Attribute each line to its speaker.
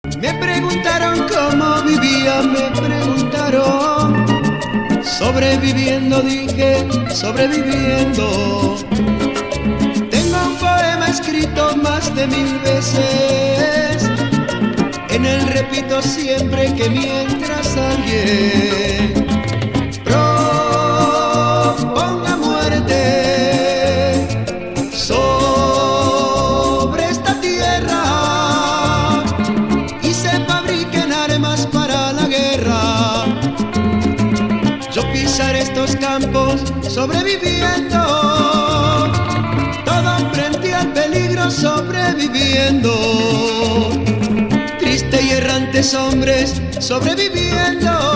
Speaker 1: Me preguntaron cómo vivía, me preguntaron. Sobreviviendo, dije, sobreviviendo. Tengo un poema escrito más de 1000 veces. En él repito siempre que mientras alguien proponga muerte sobre esta tierra y se fabriquen armas para la guerra, yo pisaré estos campos sobreviviendo, todo frente al peligro sobreviviendo. Triste y errantes hombres sobreviviendo.